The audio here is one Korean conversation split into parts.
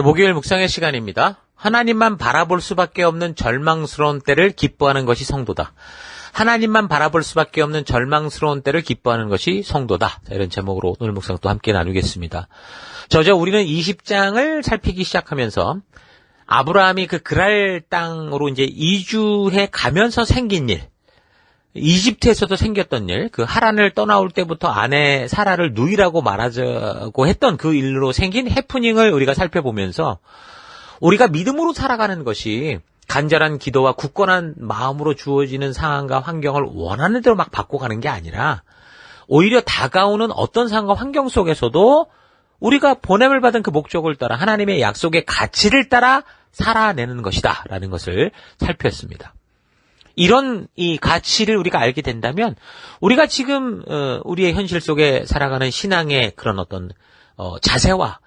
목요일 묵상의 시간입니다. 하나님만 바라볼 수밖에 없는 절망스러운 때를 기뻐하는 것이 성도다. 하나님만 바라볼 수밖에 없는 절망스러운 때를 기뻐하는 것이 성도다. 이런 제목으로 오늘 묵상 또 함께 나누겠습니다. 우리는 20장을 살피기 시작하면서 아브라함이 그 그랄 땅으로 이제 이주해 가면서 생긴 일, 이집트에서도 생겼던 일, 그 하란을 떠나올 때부터 아내 사라를 누이라고 말하자고 했던 그 일로 생긴 해프닝을 우리가 살펴보면서 우리가 믿음으로 살아가는 것이 간절한 기도와 굳건한 마음으로 주어지는 상황과 환경을 원하는 대로 막 바꿔가는 게 아니라 오히려 다가오는 어떤 상황과 환경 속에서도 우리가 보냄을 받은 그 목적을 따라 하나님의 약속의 가치를 따라 살아내는 것이다 라는 것을 살폈습니다. 이런 이 가치를 우리가 알게 된다면 우리가 지금 우리의 현실 속에 살아가는 신앙의 그런 어떤 자세와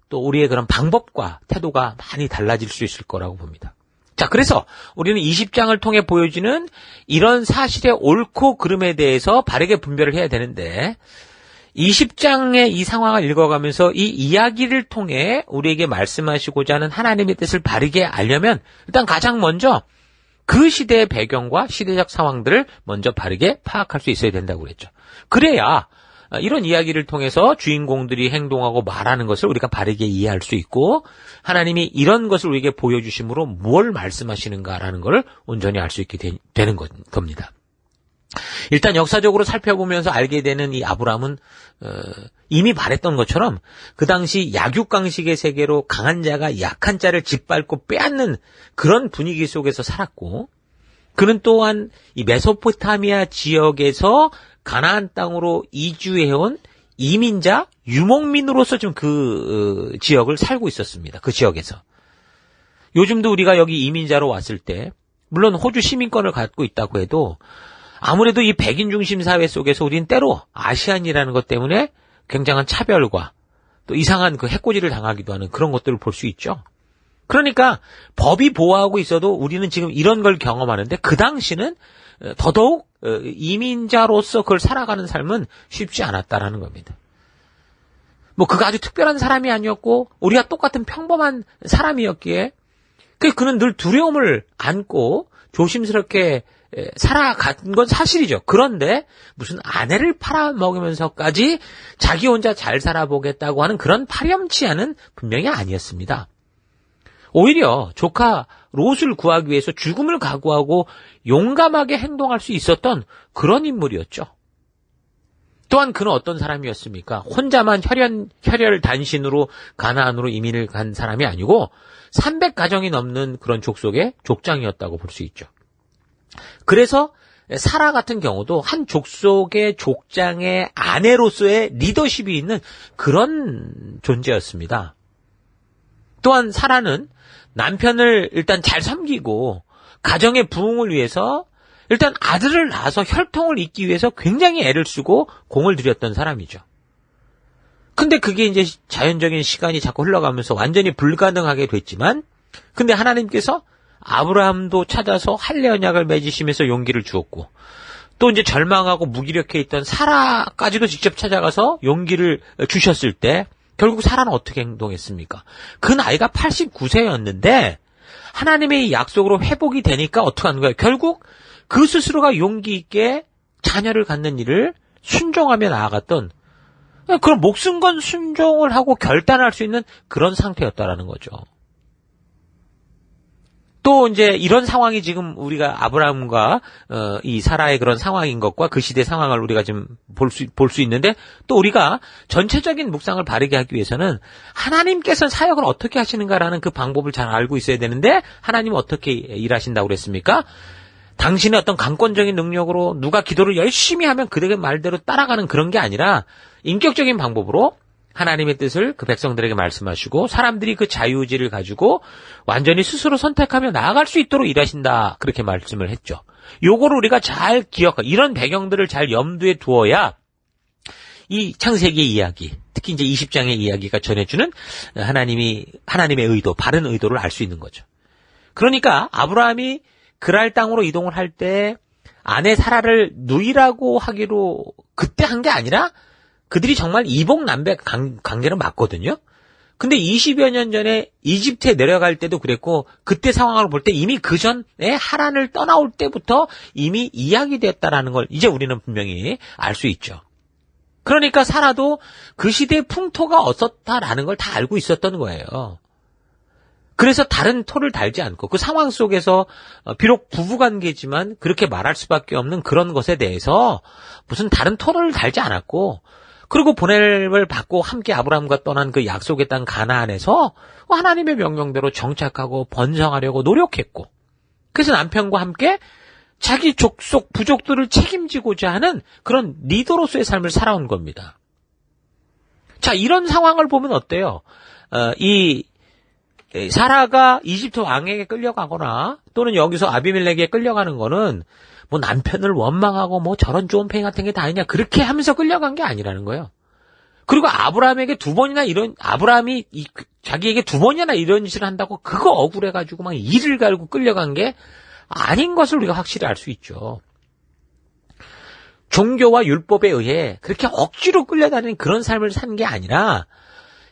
또 우리의 그런 방법과 태도가 많이 달라질 수 있을 거라고 봅니다. 자, 그래서 우리는 20장을 통해 보여주는 이런 사실의 옳고 그름에 대해서 바르게 분별을 해야 되는데 20장의 이 상황을 읽어가면서 이 이야기를 통해 우리에게 말씀하시고자 하는 하나님의 뜻을 바르게 알려면 일단 가장 먼저 그 시대의 배경과 시대적 상황들을 먼저 바르게 파악할 수 있어야 된다고 그랬죠. 그래야 이런 이야기를 통해서 주인공들이 행동하고 말하는 것을 우리가 바르게 이해할 수 있고 하나님이 이런 것을 우리에게 보여주심으로 뭘 말씀하시는가라는 걸 온전히 알 수 있게 되는 겁니다. 일단 역사적으로 살펴보면서 알게 되는 이 아브라함은 이미 말했던 것처럼 그 당시 약육강식의 세계로 강한 자가 약한 자를 짓밟고 빼앗는 그런 분위기 속에서 살았고 그는 또한 이 메소포타미아 지역에서 가나안 땅으로 이주해온 이민자, 유목민으로서 좀 그 지역을 살고 있었습니다. 그 지역에서. 요즘도 우리가 여기 이민자로 왔을 때 물론 호주 시민권을 갖고 있다고 해도 아무래도 이 백인 중심 사회 속에서 우린 때로 아시안이라는 것 때문에 굉장한 차별과 또 이상한 그 해코지를 당하기도 하는 그런 것들을 볼 수 있죠. 그러니까 법이 보호하고 있어도 우리는 지금 이런 걸 경험하는데 그 당시는 더더욱 이민자로서 그걸 살아가는 삶은 쉽지 않았다라는 겁니다. 그가 아주 특별한 사람이 아니었고 우리가 똑같은 평범한 사람이었기에 그는 늘 두려움을 안고 조심스럽게 살아간 건 사실이죠. 그런데 무슨 아내를 팔아먹으면서까지 자기 혼자 잘 살아보겠다고 하는 그런 파렴치 않은 분명히 아니었습니다. 오히려 조카 롯을 구하기 위해서 죽음을 각오하고 용감하게 행동할 수 있었던 그런 인물이었죠. 또한 그는 어떤 사람이었습니까? 혼자만 혈혈단신으로 가나안으로 이민을 간 사람이 아니고 300가정이 넘는 그런 족속의 족장이었다고 볼 수 있죠. 그래서 사라 같은 경우도 한 족속의 족장의 아내로서의 리더십이 있는 그런 존재였습니다. 또한 사라는 남편을 일단 잘 섬기고 가정의 부흥을 위해서 일단 아들을 낳아서 혈통을 잇기 위해서 굉장히 애를 쓰고 공을 들였던 사람이죠. 근데 그게 이제 자연적인 시간이 자꾸 흘러가면서 완전히 불가능하게 됐지만 근데 하나님께서 아브라함도 찾아서 할례 언약을 맺으시면서 용기를 주었고 또 이제 절망하고 무기력해 있던 사라까지도 직접 찾아가서 용기를 주셨을 때 결국 사라는 어떻게 행동했습니까? 그 나이가 89세였는데 하나님의 약속으로 회복이 되니까 어떻게 하는 거예요? 결국 그 스스로가 용기 있게 자녀를 갖는 일을 순종하며 나아갔던 그런 목숨 건 순종을 하고 결단할 수 있는 그런 상태였다라는 거죠. 또 이제 이런 상황이 지금 우리가 아브라함과 이 사라의 그런 상황인 것과 그 시대 상황을 우리가 지금 볼 수 있는데 또 우리가 전체적인 묵상을 바르게 하기 위해서는 하나님께서 사역을 어떻게 하시는가라는 그 방법을 잘 알고 있어야 되는데 하나님은 어떻게 일하신다고 그랬습니까? 당신의 어떤 강권적인 능력으로 누가 기도를 열심히 하면 그들의 말대로 따라가는 그런 게 아니라 인격적인 방법으로 하나님의 뜻을 그 백성들에게 말씀하시고 사람들이 그 자유의지를 가지고 완전히 스스로 선택하며 나아갈 수 있도록 일하신다. 그렇게 말씀을 했죠. 요거를 우리가 잘 기억하고 이런 배경들을 잘 염두에 두어야 이 창세기의 이야기, 특히 이제 20장의 이야기가 전해주는 하나님의 의도, 바른 의도를 알 수 있는 거죠. 그러니까 아브라함이 그랄 땅으로 이동을 할 때 아내 사라를 누이라고 하기로 그때 한 게 아니라 그들이 정말 이복남백 관계는 맞거든요. 근데 20여 년 전에 이집트에 내려갈 때도 그랬고 그때 상황을 볼 때 이미 그 전에 하란을 떠나올 때부터 이미 이야기됐다라는 걸 이제 우리는 분명히 알 수 있죠. 그러니까 사라도 그 시대의 풍토가 어떻다라는 걸 다 알고 있었던 거예요. 그래서 다른 토를 달지 않고 그 상황 속에서 비록 부부관계지만 그렇게 말할 수밖에 없는 그런 것에 대해서 무슨 다른 토를 달지 않았고 그리고 보냄을 받고 함께 아브라함과 떠난 그 약속의 땅 가나안에서 하나님의 명령대로 정착하고 번성하려고 노력했고 그래서 남편과 함께 자기 족속 부족들을 책임지고자 하는 그런 리더로서의 삶을 살아온 겁니다. 자, 이런 상황을 보면 어때요? 이 사라가 이집트 왕에게 끌려가거나 또는 여기서 아비멜렉에게 끌려가는 거는 뭐 남편을 원망하고 뭐 저런 쫌팽이 같은 게 다 있냐 그렇게 하면서 끌려간 게 아니라는 거예요. 그리고 아브라함에게 아브라함이 자기에게 두 번이나 이런 짓을 한다고 그거 억울해가지고 막 이를 갈고 끌려간 게 아닌 것을 우리가 확실히 알 수 있죠. 종교와 율법에 의해 그렇게 억지로 끌려다니는 그런 삶을 산 게 아니라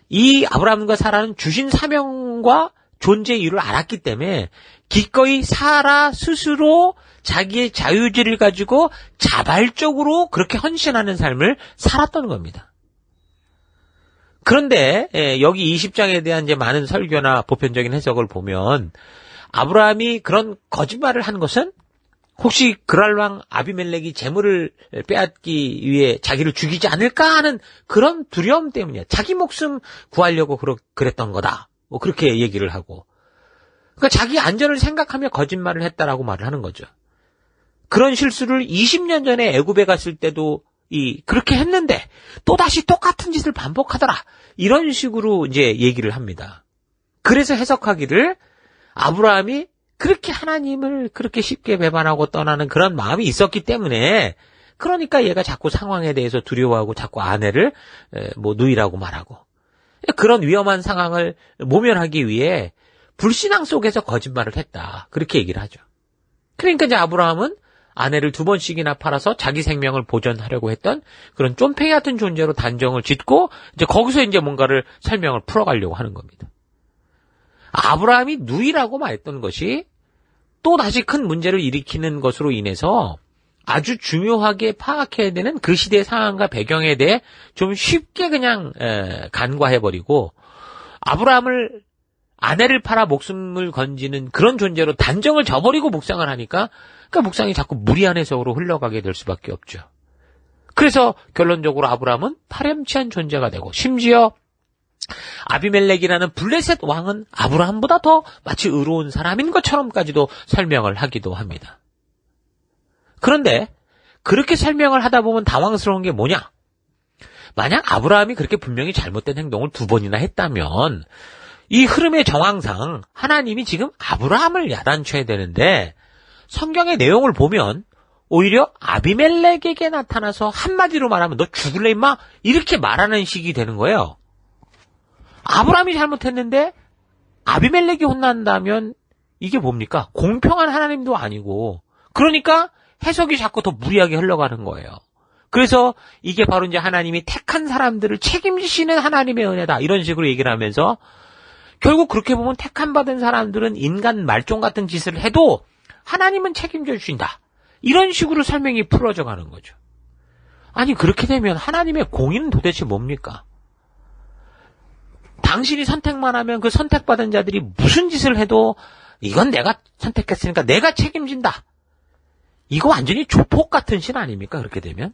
이 아브라함과 사라는 주신 사명과 존재의 이유를 알았기 때문에 기꺼이 사라 스스로 자기의 자유의지를 가지고 자발적으로 그렇게 헌신하는 삶을 살았던 겁니다. 그런데 여기 20장에 대한 이제 많은 설교나 보편적인 해석을 보면 아브라함이 그런 거짓말을 한 것은 혹시 그랄왕 아비멜렉이 재물을 빼앗기 위해 자기를 죽이지 않을까 하는 그런 두려움 때문이야. 자기 목숨 구하려고 그랬던 거다. 뭐 그렇게 얘기를 하고. 그러니까 자기 안전을 생각하며 거짓말을 했다라고 말을 하는 거죠. 그런 실수를 20년 전에 애굽에 갔을 때도 그렇게 했는데 또다시 똑같은 짓을 반복하더라. 이런 식으로 이제 얘기를 합니다. 그래서 해석하기를 아브라함이 그렇게 하나님을 그렇게 쉽게 배반하고 떠나는 그런 마음이 있었기 때문에 그러니까 얘가 자꾸 상황에 대해서 두려워하고 자꾸 아내를 뭐 누이라고 말하고 그런 위험한 상황을 모면하기 위해 불신앙 속에서 거짓말을 했다. 그렇게 얘기를 하죠. 그러니까 이제 아브라함은 아내를 두 번씩이나 팔아서 자기 생명을 보존하려고 했던 그런 쫌팽이 같은 존재로 단정을 짓고 이제 거기서 이제 뭔가를 설명을 풀어가려고 하는 겁니다. 아브라함이 누이라고 말했던 것이 또 다시 큰 문제를 일으키는 것으로 인해서 아주 중요하게 파악해야 되는 그 시대의 상황과 배경에 대해 좀 쉽게 그냥 간과해버리고 아브라함을 아내를 팔아 목숨을 건지는 그런 존재로 단정을 저버리고 묵상을 하니까 그러니까 묵상이 자꾸 무리한 해석으로 흘러가게 될 수밖에 없죠. 그래서 결론적으로 아브라함은 파렴치한 존재가 되고 심지어 아비멜렉이라는 블레셋 왕은 아브라함보다 더 마치 의로운 사람인 것처럼까지도 설명을 하기도 합니다. 그런데 그렇게 설명을 하다 보면 당황스러운 게 뭐냐? 만약 아브라함이 그렇게 분명히 잘못된 행동을 두 번이나 했다면 이 흐름의 정황상 하나님이 지금 아브라함을 야단쳐야 되는데 성경의 내용을 보면 오히려 아비멜렉에게 나타나서 한마디로 말하면 너 죽을래 임마? 이렇게 말하는 식이 되는 거예요. 아브라함이 잘못했는데 아비멜렉이 혼난다면 이게 뭡니까? 공평한 하나님도 아니고 그러니까 해석이 자꾸 더 무리하게 흘러가는 거예요. 그래서 이게 바로 이제 하나님이 택한 사람들을 책임지시는 하나님의 은혜다 이런 식으로 얘기를 하면서 결국 그렇게 보면 택한 받은 사람들은 인간 말종 같은 짓을 해도 하나님은 책임져 주신다. 이런 식으로 설명이 풀어져 가는 거죠. 아니 그렇게 되면 하나님의 공의는 도대체 뭡니까? 당신이 선택만 하면 그 선택받은 자들이 무슨 짓을 해도 이건 내가 선택했으니까 내가 책임진다. 이거 완전히 조폭 같은 신 아닙니까? 그렇게 되면.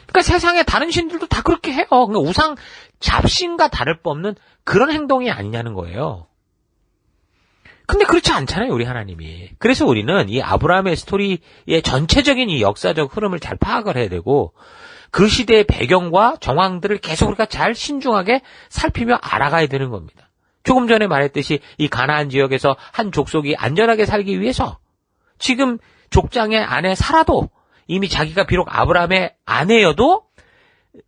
그러니까 세상에 다른 신들도 다 그렇게 해요. 그러니까 우상 잡신과 다를 바 없는 그런 행동이 아니냐는 거예요. 근데 그렇지 않잖아요, 우리 하나님이. 그래서 우리는 이 아브라함의 스토리의 전체적인 이 역사적 흐름을 잘 파악을 해야 되고 그 시대의 배경과 정황들을 계속 우리가 잘 신중하게 살피며 알아가야 되는 겁니다. 조금 전에 말했듯이 이 가나안 지역에서 한 족속이 안전하게 살기 위해서 지금 족장의 아내 사라도 이미 자기가 비록 아브라함의 아내여도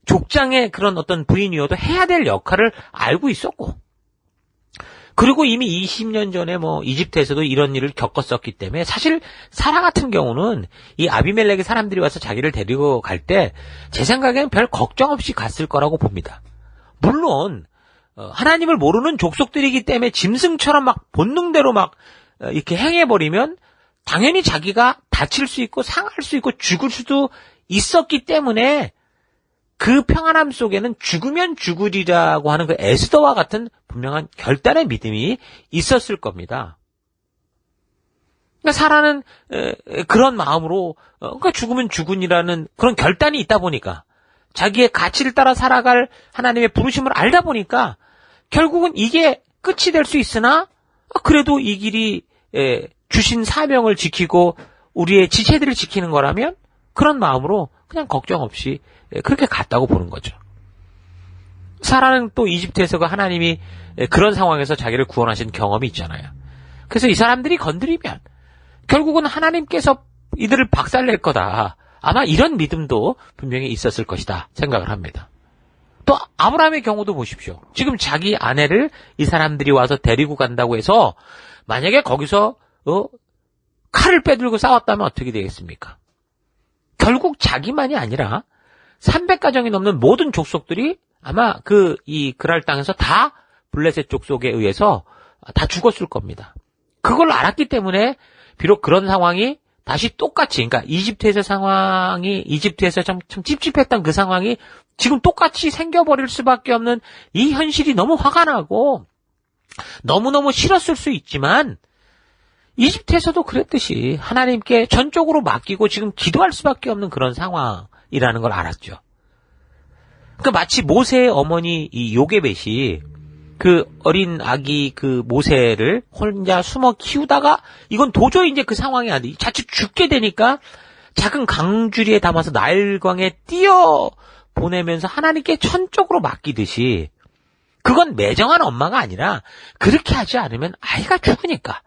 족장의 그런 어떤 부인이어도 해야 될 역할을 알고 있었고 그리고 이미 20년 전에 뭐 이집트에서도 이런 일을 겪었었기 때문에 사실 사라 같은 경우는 이 아비멜렉의 사람들이 와서 자기를 데리고 갈 때 제 생각에는 별 걱정 없이 갔을 거라고 봅니다. 물론 하나님을 모르는 족속들이기 때문에 짐승처럼 막 본능대로 막 이렇게 행해버리면 당연히 자기가 다칠 수 있고 상할 수 있고 죽을 수도 있었기 때문에 그 평안함 속에는 죽으면 죽으리라고 하는 그 에스더와 같은 분명한 결단의 믿음이 있었을 겁니다. 그러니까 사라는 그런 마음으로 그러니까 죽으면 죽으니라는 그런 결단이 있다 보니까 자기의 가치를 따라 살아갈 하나님의 부르심을 알다 보니까 결국은 이게 끝이 될 수 있으나 그래도 이 길이 주신 사명을 지키고 우리의 지체들을 지키는 거라면 그런 마음으로 그냥 걱정 없이 그렇게 갔다고 보는 거죠. 사라는 또 이집트에서가 하나님이 그런 상황에서 자기를 구원하신 경험이 있잖아요. 그래서 이 사람들이 건드리면 결국은 하나님께서 이들을 박살낼 거다. 아마 이런 믿음도 분명히 있었을 것이다 생각을 합니다. 또 아브라함의 경우도 보십시오. 지금 자기 아내를 이 사람들이 와서 데리고 간다고 해서 만약에 거기서 칼을 빼들고 싸웠다면 어떻게 되겠습니까? 결국 자기만이 아니라 300가정이 넘는 모든 족속들이 아마 이 그랄 땅에서 다 블레셋 족속에 의해서 다 죽었을 겁니다. 그걸 알았기 때문에 비록 그런 상황이 다시 똑같이, 그러니까 이집트에서 참 찝찝했던 그 상황이 지금 똑같이 생겨버릴 수밖에 없는 이 현실이 너무 화가 나고 너무너무 싫었을 수 있지만 이집트에서도 그랬듯이 하나님께 전적으로 맡기고 지금 기도할 수밖에 없는 그런 상황이라는 걸 알았죠. 그러니까 마치 모세의 어머니 이 요게벳이 그 어린 아기 그 모세를 혼자 숨어 키우다가 이건 도저히 이제 그 상황이 안 돼. 자칫 죽게 되니까 작은 강주리에 담아서 나일강에 띄어 보내면서 하나님께 전적으로 맡기듯이 그건 매정한 엄마가 아니라 그렇게 하지 않으면 아이가 죽으니까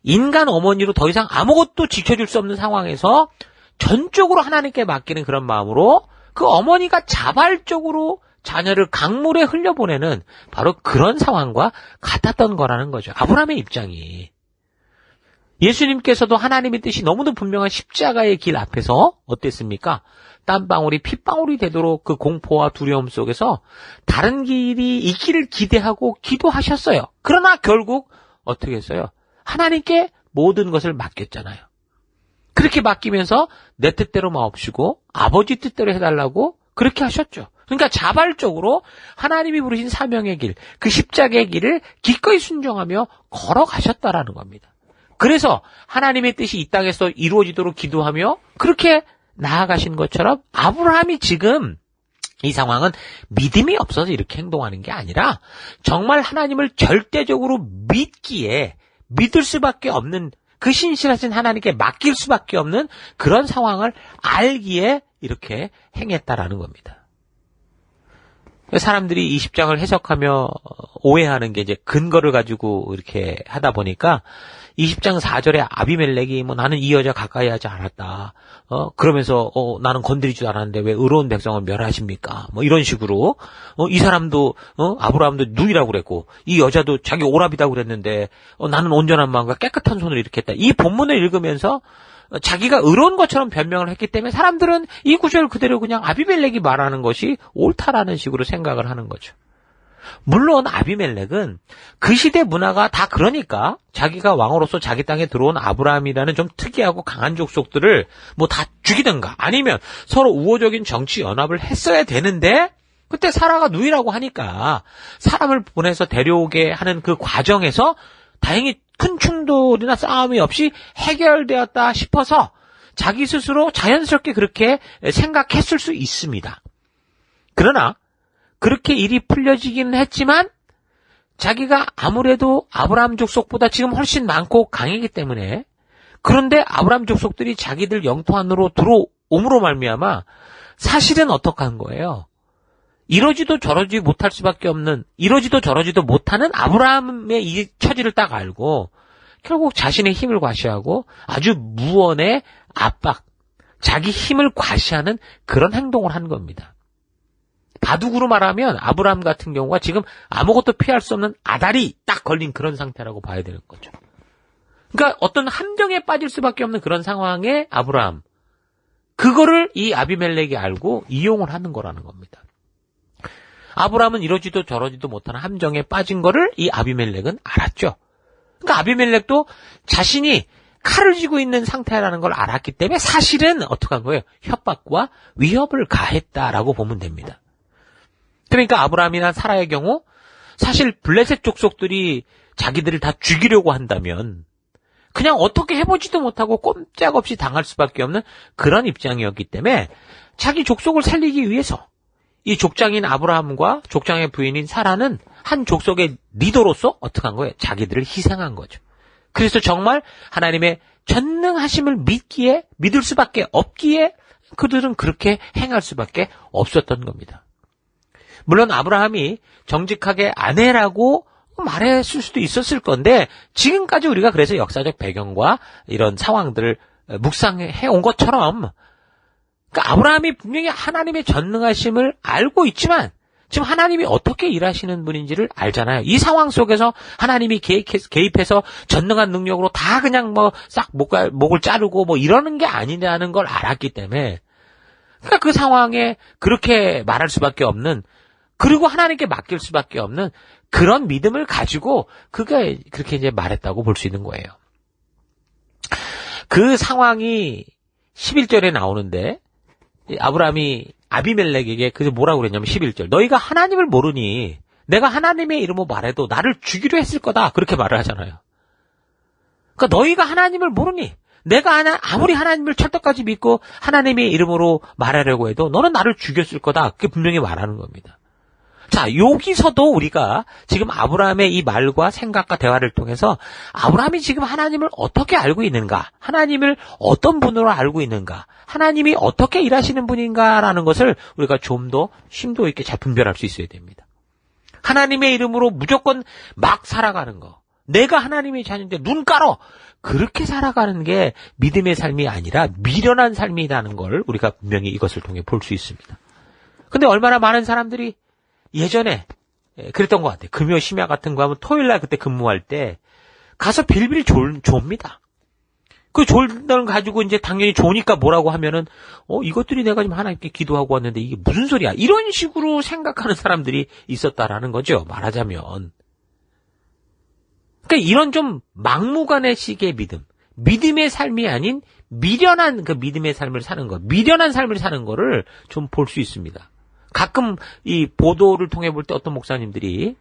인간 어머니로 더 이상 아무것도 지켜줄 수 없는 상황에서 전적으로 하나님께 맡기는 그런 마음으로 그 어머니가 자발적으로 자녀를 강물에 흘려보내는 바로 그런 상황과 같았던 거라는 거죠. 아브라함의 입장이. 예수님께서도 하나님의 뜻이 너무도 분명한 십자가의 길 앞에서 어땠습니까? 땀방울이 핏방울이 되도록 그 공포와 두려움 속에서 다른 길이 있기를 기대하고 기도하셨어요. 그러나 결국 어떻게 했어요? 하나님께 모든 것을 맡겼잖아요. 그렇게 맡기면서 내 뜻대로 마옵시고 아버지 뜻대로 해달라고 그렇게 하셨죠. 그러니까 자발적으로 하나님이 부르신 사명의 길, 그 십자가의 길을 기꺼이 순종하며 걸어가셨다라는 겁니다. 그래서 하나님의 뜻이 이 땅에서 이루어지도록 기도하며 그렇게 나아가신 것처럼 아브라함이 지금 이 상황은 믿음이 없어서 이렇게 행동하는 게 아니라 정말 하나님을 절대적으로 믿을 수밖에 없는 그 신실하신 하나님께 맡길 수밖에 없는 그런 상황을 알기에 이렇게 행했다라는 겁니다. 사람들이 이 10장을 해석하며 오해하는 게 이제 근거를 가지고 이렇게 하다 보니까 20장 4절에 아비멜렉이 나는 이 여자 가까이 하지 않았다. 그러면서 나는 건드리지도 않았는데 왜 의로운 백성을 멸하십니까? 이런 식으로 이 사람도 아브라함도 누이라고 그랬고 이 여자도 자기 오라비다고 그랬는데 나는 온전한 마음과 깨끗한 손으로 이렇게 했다. 이 본문을 읽으면서 자기가 의로운 것처럼 변명을 했기 때문에 사람들은 이 구절 그대로 그냥 아비멜렉이 말하는 것이 옳다라는 식으로 생각을 하는 거죠. 물론 아비멜렉은 그 시대 문화가 다 그러니까 자기가 왕으로서 자기 땅에 들어온 아브라함이라는 좀 특이하고 강한 족속들을 다 죽이든가 아니면 서로 우호적인 정치 연합을 했어야 되는데 그때 사라가 누이라고 하니까 사람을 보내서 데려오게 하는 그 과정에서 다행히 큰 충돌이나 싸움이 없이 해결되었다 싶어서 자기 스스로 자연스럽게 그렇게 생각했을 수 있습니다. 그러나 그렇게 일이 풀려지기는 했지만 자기가 아무래도 아브라함 족속보다 지금 훨씬 많고 강하기 때문에 그런데 아브라함 족속들이 자기들 영토 안으로 들어옴으로 말미암아 사실은 어떻게 한 거예요? 이러지도 저러지 못할 수밖에 없는 이러지도 저러지도 못하는 아브라함의 이 처지를 딱 알고 결국 자신의 힘을 과시하고 아주 무언의 압박, 자기 힘을 과시하는 그런 행동을 한 겁니다. 바둑으로 말하면 아브라함 같은 경우가 지금 아무것도 피할 수 없는 아다리 딱 걸린 그런 상태라고 봐야 되는 거죠. 그러니까 어떤 함정에 빠질 수밖에 없는 그런 상황에 아브라함, 그거를 이 아비멜렉이 알고 이용을 하는 거라는 겁니다. 아브라함은 이러지도 저러지도 못하는 함정에 빠진 거를 이 아비멜렉은 알았죠. 그러니까 아비멜렉도 자신이 칼을 쥐고 있는 상태라는 걸 알았기 때문에 사실은 어떻게 한 거예요? 협박과 위협을 가했다라고 보면 됩니다. 그러니까 아브라함이나 사라의 경우 사실 블레셋 족속들이 자기들을 다 죽이려고 한다면 그냥 어떻게 해보지도 못하고 꼼짝없이 당할 수밖에 없는 그런 입장이었기 때문에 자기 족속을 살리기 위해서 이 족장인 아브라함과 족장의 부인인 사라는 한 족속의 리더로서 어떻게 한 거예요? 자기들을 희생한 거죠. 그래서 정말 하나님의 전능하심을 믿을 수밖에 없기에 그들은 그렇게 행할 수밖에 없었던 겁니다. 물론 아브라함이 정직하게 아내라고 말했을 수도 있었을 건데 지금까지 우리가 그래서 역사적 배경과 이런 상황들을 묵상해 온 것처럼 그러니까 아브라함이 분명히 하나님의 전능하심을 알고 있지만 지금 하나님이 어떻게 일하시는 분인지를 알잖아요. 이 상황 속에서 하나님이 개입해서 전능한 능력으로 다 그냥 싹 목을 자르고 이러는 게 아니라는 걸 알았기 때문에 그러니까 그 상황에 그렇게 말할 수밖에 없는 그리고 하나님께 맡길 수밖에 없는 그런 믿음을 가지고 그가 그렇게 이제 말했다고 볼 수 있는 거예요. 그 상황이 11절에 나오는데 아브라함이 아비멜렉에게 그래서 뭐라고 그랬냐면 11절 너희가 하나님을 모르니 내가 하나님의 이름으로 말해도 나를 죽이려 했을 거다 그렇게 말을 하잖아요. 그러니까 너희가 하나님을 모르니 내가 아무리 하나님을 철떡까지 믿고 하나님의 이름으로 말하려고 해도 너는 나를 죽였을 거다 그렇게 분명히 말하는 겁니다. 자, 여기서도 우리가 지금 아브라함의 이 말과 생각과 대화를 통해서 아브라함이 지금 하나님을 어떻게 알고 있는가, 하나님을 어떤 분으로 알고 있는가, 하나님이 어떻게 일하시는 분인가라는 것을 우리가 좀 더 심도 있게 잘 분별할 수 있어야 됩니다. 하나님의 이름으로 무조건 막 살아가는 거, 내가 하나님의 자녀인데 눈 깔어! 그렇게 살아가는 게 믿음의 삶이 아니라 미련한 삶이라는 걸 우리가 분명히 이것을 통해 볼 수 있습니다. 근데 얼마나 많은 사람들이 예전에 그랬던 것 같아요. 금요 심야 같은 거 하면 토요일날 그때 근무할 때 가서 빌빌 좁니다. 그 졸을 가지고 이제 당연히 좋으니까 뭐라고 하면은 이것들이 내가 지금 하나님께 기도하고 왔는데 이게 무슨 소리야? 이런 식으로 생각하는 사람들이 있었다라는 거죠. 말하자면. 그러니까 이런 좀 막무가내식의 믿음의 삶이 아닌 미련한 그 믿음의 삶을 사는 것, 미련한 삶을 사는 거를 좀 볼 수 있습니다. 가끔 이 보도를 통해 볼 때 어떤 목사님들이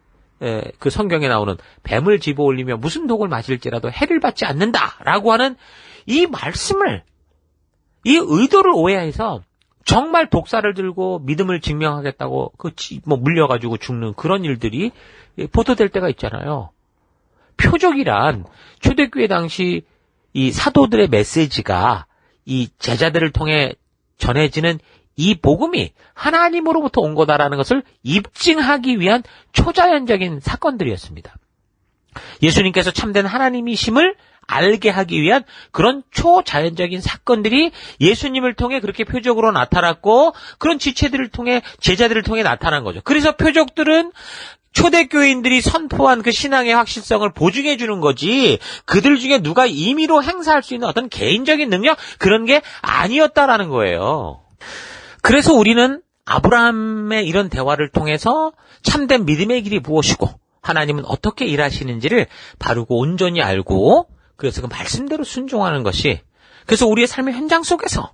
그 성경에 나오는 뱀을 집어 올리며 무슨 독을 마실지라도 해를 받지 않는다라고 하는 이 말씀을 이 의도를 오해해서 정말 독사를 들고 믿음을 증명하겠다고 물려가지고 죽는 그런 일들이 보도될 때가 있잖아요. 표적이란 초대교회 당시 이 사도들의 메시지가 이 제자들을 통해 전해지는 이 복음이 하나님으로부터 온 거다라는 것을 입증하기 위한 초자연적인 사건들이었습니다. 예수님께서 참된 하나님이심을 알게 하기 위한 그런 초자연적인 사건들이 예수님을 통해 그렇게 표적으로 나타났고 그런 지체들을 통해 제자들을 통해 나타난 거죠. 그래서 표적들은 초대교인들이 선포한 그 신앙의 확실성을 보증해 주는 거지 그들 중에 누가 임의로 행사할 수 있는 어떤 개인적인 능력 그런 게 아니었다라는 거예요. 그래서 우리는 아브라함의 이런 대화를 통해서 참된 믿음의 길이 무엇이고 하나님은 어떻게 일하시는지를 바르고 온전히 알고 그래서 그 말씀대로 순종하는 것이 그래서 우리의 삶의 현장 속에서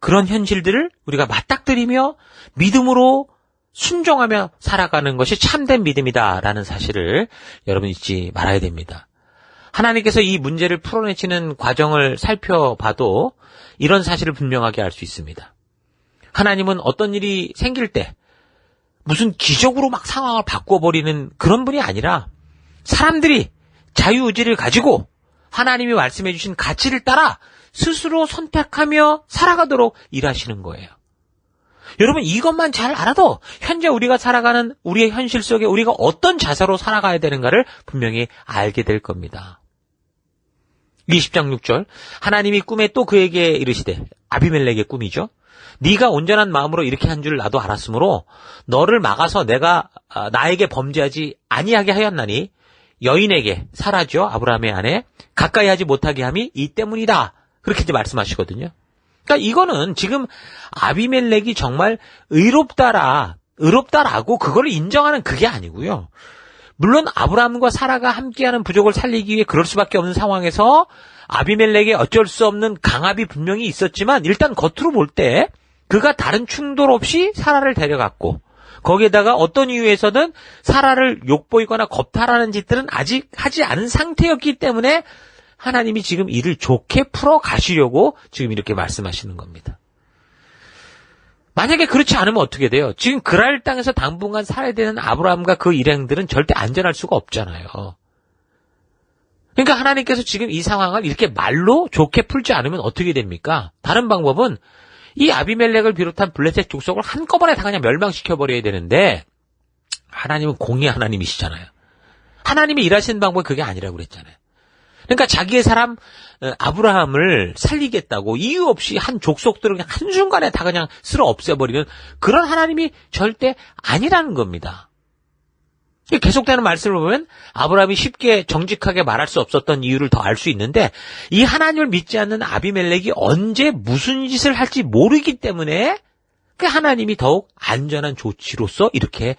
그런 현실들을 우리가 맞닥뜨리며 믿음으로 순종하며 살아가는 것이 참된 믿음이다라는 사실을 여러분 잊지 말아야 됩니다. 하나님께서 이 문제를 풀어내시는 과정을 살펴봐도 이런 사실을 분명하게 알 수 있습니다. 하나님은 어떤 일이 생길 때 무슨 기적으로 막 상황을 바꿔버리는 그런 분이 아니라 사람들이 자유의지를 가지고 하나님이 말씀해 주신 가치를 따라 스스로 선택하며 살아가도록 일하시는 거예요. 여러분 이것만 잘 알아도 현재 우리가 살아가는 우리의 현실 속에 우리가 어떤 자세로 살아가야 되는가를 분명히 알게 될 겁니다. 20장 6절 하나님이 꿈에 또 그에게 이르시되 아비멜렉의 꿈이죠. 네가 온전한 마음으로 이렇게 한 줄 나도 알았으므로 너를 막아서 내가 나에게 범죄하지 아니하게 하였나니 여인에게 사라져 아브라함의 아내 가까이 하지 못하게 함이 이 때문이다. 그렇게 이제 말씀하시거든요. 그러니까 이거는 지금 아비멜렉이 정말 의롭다라 의롭다라고 그걸 인정하는 그게 아니고요. 물론 아브라함과 사라가 함께하는 부족을 살리기 위해 그럴 수밖에 없는 상황에서 아비멜렉의 어쩔 수 없는 강압이 분명히 있었지만 일단 겉으로 볼 때 그가 다른 충돌 없이 사라를 데려갔고 거기에다가 어떤 이유에서든 사라를 욕보이거나 겁탈하는 짓들은 아직 하지 않은 상태였기 때문에 하나님이 지금 이를 좋게 풀어 가시려고 지금 이렇게 말씀하시는 겁니다. 만약에 그렇지 않으면 어떻게 돼요? 지금 그랄 땅에서 당분간 살아야 되는 아브라함과 그 일행들은 절대 안전할 수가 없잖아요. 그러니까 하나님께서 지금 이 상황을 이렇게 말로 좋게 풀지 않으면 어떻게 됩니까? 다른 방법은 이 아비멜렉을 비롯한 블레셋 족속을 한꺼번에 다 그냥 멸망시켜버려야 되는데 하나님은 공의 하나님이시잖아요. 하나님이 일하시는 방법이 그게 아니라고 그랬잖아요. 그러니까 자기의 사람 아브라함을 살리겠다고 이유 없이 한 족속들을 그냥 한순간에 다 그냥 쓸어 없애버리는 그런 하나님이 절대 아니라는 겁니다. 계속되는 말씀을 보면 아브라함이 쉽게 정직하게 말할 수 없었던 이유를 더 알 수 있는데 이 하나님을 믿지 않는 아비멜렉이 언제 무슨 짓을 할지 모르기 때문에 그 하나님이 더욱 안전한 조치로서 이렇게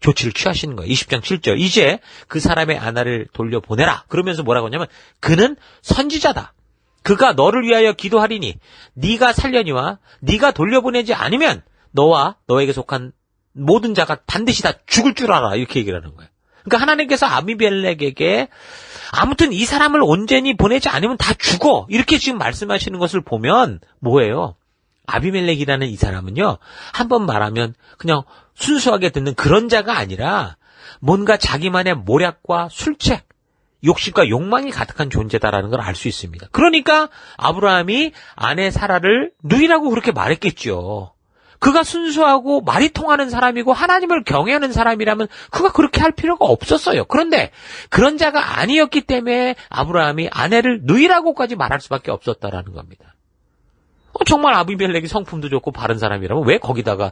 조치를 취하시는 거예요. 20장 7절 이제 그 사람의 아내를 돌려보내라. 그러면서 뭐라고 하냐면 그는 선지자다. 그가 너를 위하여 기도하리니 네가 살려니와 네가 돌려보내지 않으면 너와 너에게 속한 모든 자가 반드시 다 죽을 줄 알아. 이렇게 얘기를 하는 거예요. 그러니까 하나님께서 아비멜렉에게 아무튼 이 사람을 온전히 보내지 않으면 다 죽어. 이렇게 지금 말씀하시는 것을 보면 뭐예요? 아비멜렉이라는 이 사람은요. 한번 말하면 그냥 순수하게 듣는 그런 자가 아니라 뭔가 자기만의 모략과 술책, 욕심과 욕망이 가득한 존재다라는 걸 알 수 있습니다. 그러니까 아브라함이 아내 사라를 누이라고 그렇게 말했겠죠. 그가 순수하고 말이 통하는 사람이고 하나님을 경외하는 사람이라면 그가 그렇게 할 필요가 없었어요. 그런데 그런 자가 아니었기 때문에 아브라함이 아내를 누이라고까지 말할 수밖에 없었다라는 겁니다. 정말 아비멜렉이 성품도 좋고 바른 사람이라면 왜 거기다가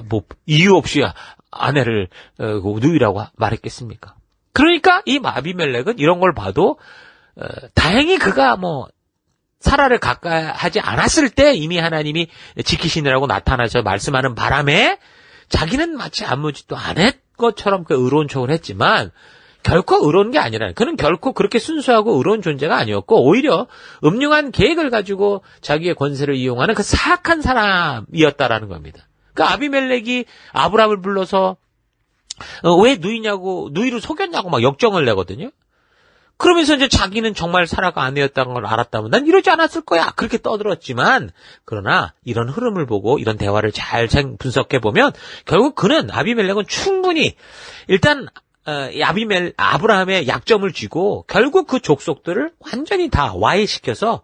뭐 이유 없이 아내를 누이라고 말했겠습니까? 그러니까 이 아비멜렉은 이런 걸 봐도 다행히 그가 뭐 사라를 가까이 하지 않았을 때 이미 하나님이 지키시느라고 나타나셔 말씀하는 바람에 자기는 마치 아무 짓도 안 했 것처럼 그 의로운 척을 했지만 결코 의로운 게 아니라 그는 결코 그렇게 순수하고 의로운 존재가 아니었고 오히려 음흉한 계획을 가지고 자기의 권세를 이용하는 그 사악한 사람이었다라는 겁니다. 그러니까 아비멜렉이 아브라함을 불러서 왜 누이로 속였냐고 막 역정을 내거든요. 그러면서 이제 자기는 정말 사라가 아내였다는 걸 알았다면 난 이러지 않았을 거야. 그렇게 떠들었지만 그러나 이런 흐름을 보고 이런 대화를 잘 분석해 보면 결국 그는 아비멜렉은 충분히 일단 아브라함의 약점을 쥐고 결국 그 족속들을 완전히 다 와해시켜서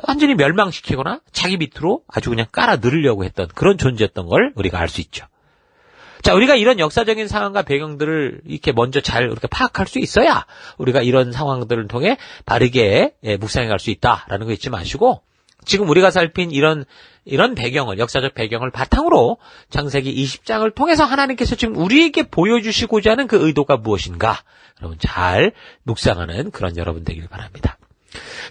완전히 멸망시키거나 자기 밑으로 아주 그냥 깔아 넣으려고 했던 그런 존재였던 걸 우리가 알 수 있죠. 자, 우리가 이런 역사적인 상황과 배경들을 이렇게 먼저 잘 이렇게 파악할 수 있어야 우리가 이런 상황들을 통해 바르게 묵상해 갈 수 있다라는 거 잊지 마시고 지금 우리가 살핀 이런 배경을, 역사적 배경을 바탕으로 창세기 20장을 통해서 하나님께서 지금 우리에게 보여주시고자 하는 그 의도가 무엇인가 여러분 잘 묵상하는 그런 여러분 되길 바랍니다.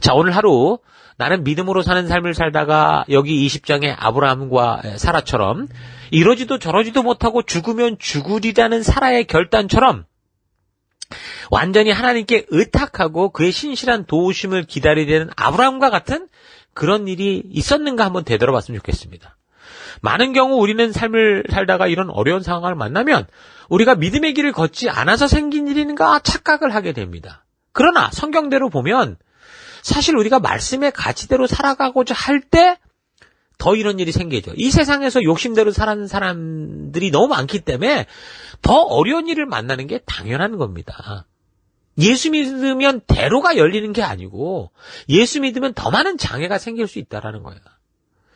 자, 오늘 하루 나는 믿음으로 사는 삶을 살다가 여기 20장의 아브라함과 사라처럼 이러지도 저러지도 못하고 죽으면 죽으리라는 사라의 결단처럼 완전히 하나님께 의탁하고 그의 신실한 도우심을 기다리게 되는 아브라함과 같은 그런 일이 있었는가 한번 되돌아봤으면 좋겠습니다. 많은 경우 우리는 삶을 살다가 이런 어려운 상황을 만나면 우리가 믿음의 길을 걷지 않아서 생긴 일인가 착각을 하게 됩니다. 그러나 성경대로 보면 사실 우리가 말씀의 가치대로 살아가고자 할 때 더 이런 일이 생기죠. 이 세상에서 욕심대로 사는 사람들이 너무 많기 때문에 더 어려운 일을 만나는 게 당연한 겁니다. 예수 믿으면 대로가 열리는 게 아니고 예수 믿으면 더 많은 장애가 생길 수 있다는 거예요.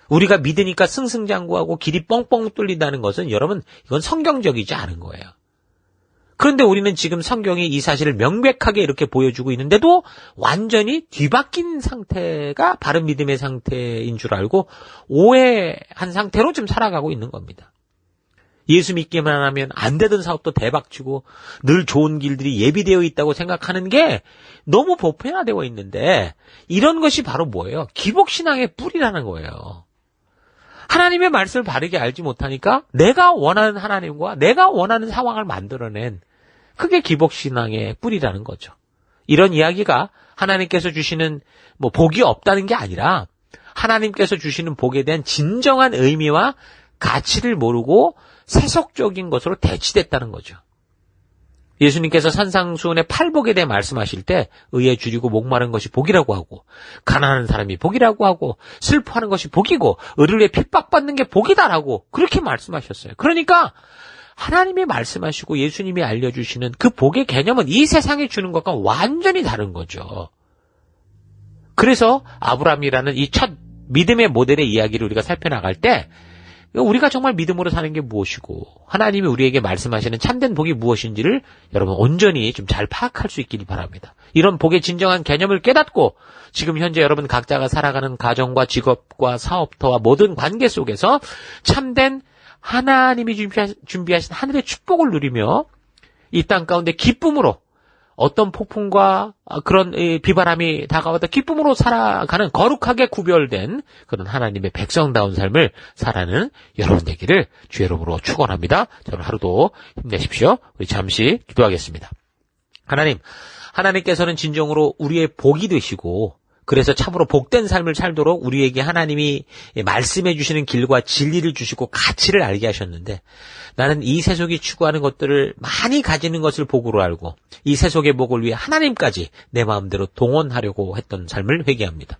우리가 믿으니까 승승장구하고 길이 뻥뻥 뚫린다는 것은 여러분 이건 성경적이지 않은 거예요. 그런데 우리는 지금 성경이 이 사실을 명백하게 이렇게 보여주고 있는데도 완전히 뒤바뀐 상태가 바른 믿음의 상태인 줄 알고 오해한 상태로 지금 살아가고 있는 겁니다. 예수 믿기만 하면 안 되던 사업도 대박치고 늘 좋은 길들이 예비되어 있다고 생각하는 게 너무 보편화되어 있는데 이런 것이 바로 뭐예요? 기복신앙의 뿌리라는 거예요. 하나님의 말씀을 바르게 알지 못하니까 내가 원하는 하나님과 내가 원하는 상황을 만들어낸 그게 기복신앙의 뿌리라는 거죠. 이런 이야기가 하나님께서 주시는 복이 없다는 게 아니라 하나님께서 주시는 복에 대한 진정한 의미와 가치를 모르고 세속적인 것으로 대치됐다는 거죠. 예수님께서 산상수훈의 팔복에 대해 말씀하실 때 의에 줄이고 목마른 것이 복이라고 하고 가난한 사람이 복이라고 하고 슬퍼하는 것이 복이고 의를 위해 핍박받는 게 복이다라고 그렇게 말씀하셨어요. 그러니까 하나님이 말씀하시고 예수님이 알려주시는 그 복의 개념은 이 세상에 주는 것과 완전히 다른 거죠. 그래서 아브라함이라는 이 첫 믿음의 모델의 이야기를 우리가 살펴나갈 때 우리가 정말 믿음으로 사는 게 무엇이고 하나님이 우리에게 말씀하시는 참된 복이 무엇인지를 여러분 온전히 좀 잘 파악할 수 있기를 바랍니다. 이런 복의 진정한 개념을 깨닫고 지금 현재 여러분 각자가 살아가는 가정과 직업과 사업터와 모든 관계 속에서 참된 하나님이 준비하신 하늘의 축복을 누리며 이 땅 가운데 기쁨으로 어떤 폭풍과 그런 비바람이 다가와도 기쁨으로 살아가는 거룩하게 구별된 그런 하나님의 백성다운 삶을 살아가는 여러분 되기를 주의 이름으로 축원합니다. 저는 하루도 힘내십시오. 우리 잠시 기도하겠습니다. 하나님께서는 진정으로 우리의 복이 되시고 그래서 참으로 복된 삶을 살도록 우리에게 하나님이 말씀해 주시는 길과 진리를 주시고 가치를 알게 하셨는데 나는 이 세속이 추구하는 것들을 많이 가지는 것을 복으로 알고 이 세속의 복을 위해 하나님까지 내 마음대로 동원하려고 했던 삶을 회개합니다.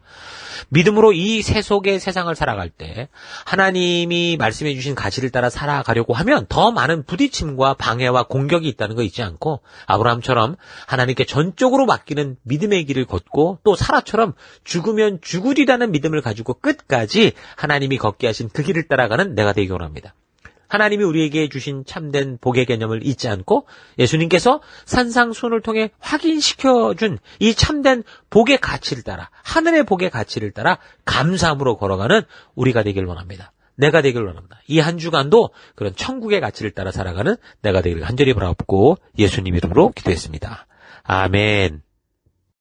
믿음으로 이 세속의 세상을 살아갈 때 하나님이 말씀해 주신 가치를 따라 살아가려고 하면 더 많은 부딪힘과 방해와 공격이 있다는 거 잊지 않고 아브라함처럼 하나님께 전적으로 맡기는 믿음의 길을 걷고 또 사라처럼 죽으면 죽으리라는 믿음을 가지고 끝까지 하나님이 걷게 하신 그 길을 따라가는 내가 되기 원합니다. 하나님이 우리에게 주신 참된 복의 개념을 잊지 않고 예수님께서 산상수훈을 통해 확인시켜준 이 참된 복의 가치를 따라 하늘의 복의 가치를 따라 감사함으로 걸어가는 우리가 되길 원합니다. 내가 되길 원합니다. 이 한 주간도 그런 천국의 가치를 따라 살아가는 내가 되기를 간절히 바라옵고 예수님 이름으로 기도했습니다. 아멘.